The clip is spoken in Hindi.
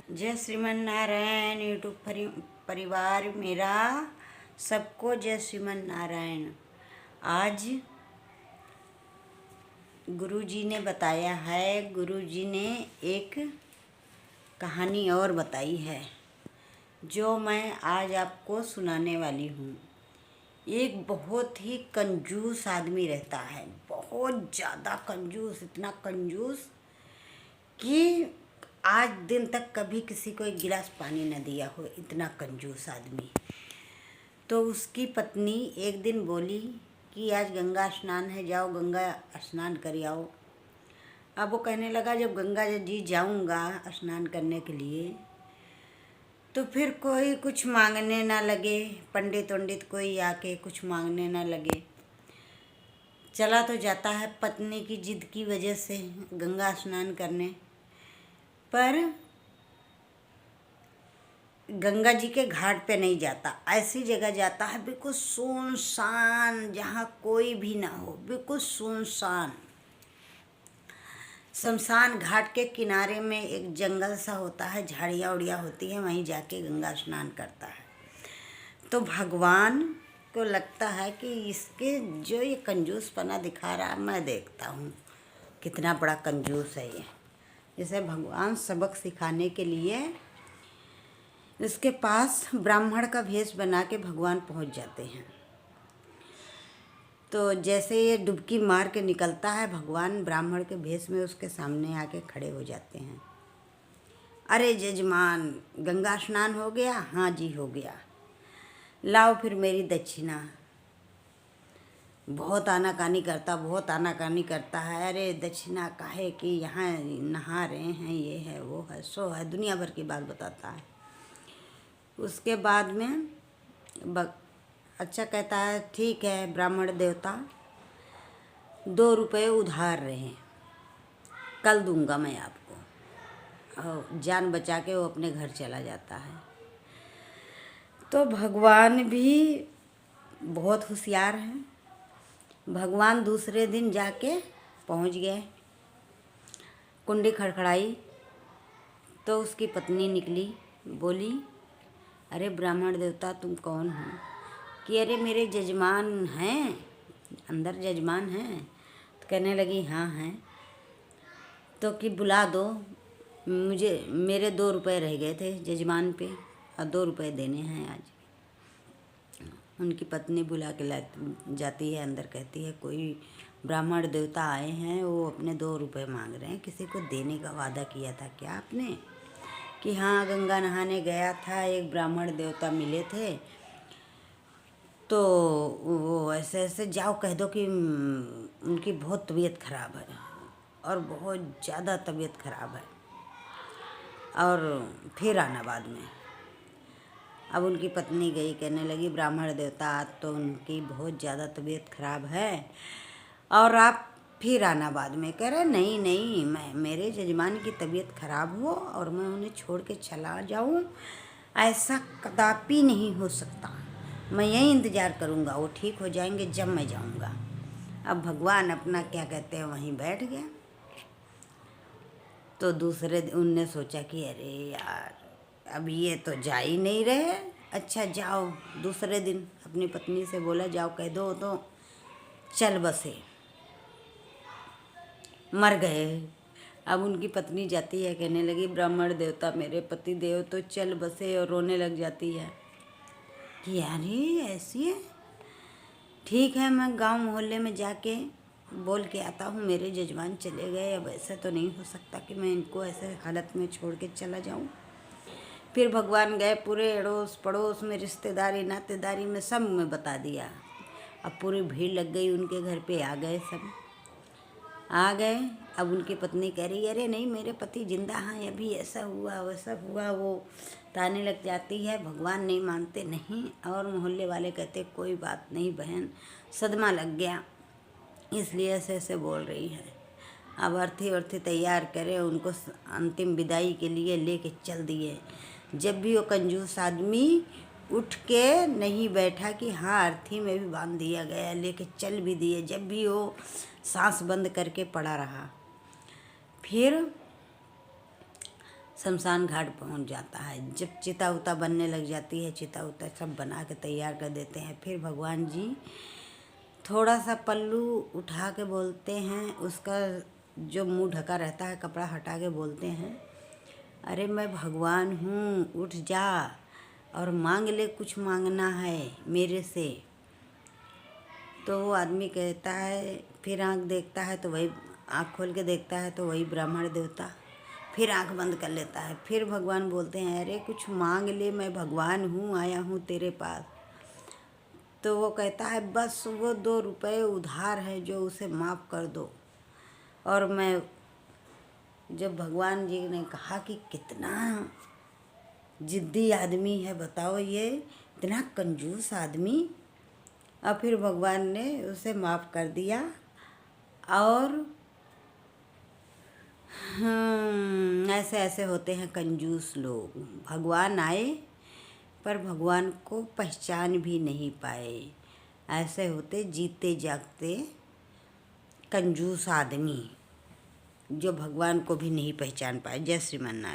जय श्रीमन नारायण यूट्यूब परिवार मेरा सबको जय श्रीमन नारायण। आज गुरुजी ने बताया है, गुरुजी ने एक कहानी और बताई है जो मैं आज आपको सुनाने वाली हूँ। एक बहुत ही कंजूस आदमी रहता है, बहुत ज़्यादा कंजूस, इतना कंजूस कि आज दिन तक कभी किसी को एक गिलास पानी न दिया हो, इतना कंजूस आदमी। तो उसकी पत्नी एक दिन बोली कि आज गंगा स्नान है, जाओ गंगा स्नान कर आओ। अब वो कहने लगा जब गंगा जी जाऊंगा स्नान करने के लिए तो फिर कोई कुछ मांगने ना लगे, पंडित कोई आके कुछ मांगने ना लगे। चला तो जाता है पत्नी की जिद की वजह से गंगा स्नान करने, पर गंगा जी के घाट पे नहीं जाता, ऐसी जगह जाता है बिल्कुल सुनसान, जहाँ कोई भी ना हो, बिल्कुल सुनसान। शमशान घाट के किनारे में एक जंगल सा होता है, झाड़ियाँ उड़ियाँ होती है, वहीं जाके गंगा स्नान करता है। तो भगवान को लगता है कि इसके जो ये कंजूसपना दिखा रहा है, मैं देखता हूँ कितना बड़ा कंजूस है ये। जैसे भगवान सबक सिखाने के लिए इसके पास ब्राह्मण का भेष बना के भगवान पहुंच जाते हैं। तो जैसे ये डुबकी मार के निकलता है, भगवान ब्राह्मण के भेष में उसके सामने आके खड़े हो जाते हैं। अरे जजमान, गंगा स्नान हो गया? हाँ जी हो गया। लाओ फिर मेरी दक्षिणा। बहुत आनाकानी करता है। अरे दक्षिणा काहे कि यहाँ नहा रहे हैं, ये है वो है सो है, दुनिया भर की बात बताता है। उसके बाद में अच्छा कहता है, ठीक है ब्राह्मण देवता, 2 रुपये उधार रहे, कल दूंगा मैं आपको। और जान बचा के वो अपने घर चला जाता है। तो भगवान भी बहुत होशियार हैं। भगवान दूसरे दिन जाके पहुंच गए, कुंडी खड़खड़ाई तो उसकी पत्नी निकली, बोली अरे ब्राह्मण देवता तुम कौन हो? कि अरे मेरे जजमान हैं, अंदर जजमान हैं। तो कहने लगी हाँ हैं। तो कि बुला दो, मुझे मेरे 2 रुपये रह गए थे जजमान पे और 2 रुपये देने हैं आज। उनकी पत्नी बुला के जाती है अंदर, कहती है कोई ब्राह्मण देवता आए हैं, वो अपने 2 रुपये मांग रहे हैं, किसी को देने का वादा किया था क्या आपने? कि हाँ गंगा नहाने गया था, एक ब्राह्मण देवता मिले थे, तो वो ऐसे ऐसे जाओ कह दो कि उनकी बहुत तबीयत खराब है और बहुत ज़्यादा तबीयत खराब है, और फिर आना बाद में। अब उनकी पत्नी गई, कहने लगी ब्राह्मण देवता आज तो उनकी बहुत ज़्यादा तबीयत खराब है और आप फिर आना बाद में। कह रहे नहीं, मेरे जजमान की तबीयत खराब हो और मैं उन्हें छोड़ के चला जाऊं, ऐसा कदापि नहीं हो सकता। मैं यही इंतज़ार करूंगा, वो ठीक हो जाएंगे जब मैं जाऊंगा। अब भगवान अपना क्या कहते हैं वहीं बैठ गया। तो दूसरे दिन उनने सोचा कि अरे यार अब ये तो जा ही नहीं रहे, अच्छा जाओ। दूसरे दिन अपनी पत्नी से बोला जाओ कह दो तो चल बसे, मर गए। अब उनकी पत्नी जाती है, कहने लगी ब्राह्मण देवता मेरे पति देव तो चल बसे, और रोने लग जाती है कि अरे ऐसी है, ठीक है मैं गांव मोहल्ले में जाके बोल के आता हूँ मेरे जजमान चले गए, अब ऐसा तो नहीं हो सकता कि मैं इनको ऐसे हालत में छोड़ के चला जाऊँ। फिर भगवान गए, पूरे अड़ोस पड़ोस में, रिश्तेदारी नातेदारी में, सब में बता दिया। अब पूरी भीड़ लग गई उनके घर पे, आ गए, सब आ गए। अब उनकी पत्नी कह रही अरे नहीं मेरे पति जिंदा हैं, अभी ऐसा हुआ वैसा हुआ, वो ताने लग जाती है। भगवान नहीं मानते, नहीं, और मोहल्ले वाले कहते कोई बात नहीं बहन, सदमा लग गया इसलिए ऐसे ऐसे बोल रही है। अब अर्थी तैयार करे, उनको अंतिम विदाई के लिए लेके चल दिए। जब भी वो कंजूस आदमी उठ के नहीं बैठा कि हाँ अर्थी में भी बांध दिया गया, लेके चल भी दिए, जब भी वो सांस बंद करके पड़ा रहा। फिर शमशान घाट पहुंच जाता है। जब चिता उता बनने लग जाती है, चिता उता सब बना के तैयार कर देते हैं, फिर भगवान जी थोड़ा सा पल्लू उठा के बोलते हैं, उसका जो मुंह ढका रहता है कपड़ा हटा के बोलते हैं, अरे मैं भगवान हूँ, उठ जा और मांग ले, कुछ मांगना है मेरे से। तो वो आदमी कहता है, फिर आँख देखता है तो वही, आँख खोल के देखता है तो वही ब्राह्मण देवता, फिर आँख बंद कर लेता है। फिर भगवान बोलते हैं, अरे कुछ मांग ले, मैं भगवान हूँ, आया हूँ तेरे पास। तो वो कहता है, बस वो 2 रुपये उधार है जो उसे माफ़ कर दो। और मैं, जब भगवान जी ने कहा कि कितना जिद्दी आदमी है, बताओ ये इतना कंजूस आदमी, और फिर भगवान ने उसे माफ़ कर दिया। और ऐसे ऐसे होते हैं कंजूस लोग, भगवान आए पर भगवान को पहचान भी नहीं पाए। ऐसे होते जीते जागते कंजूस आदमी जो भगवान को भी नहीं पहचान पाए। जय श्रीमन नारायण।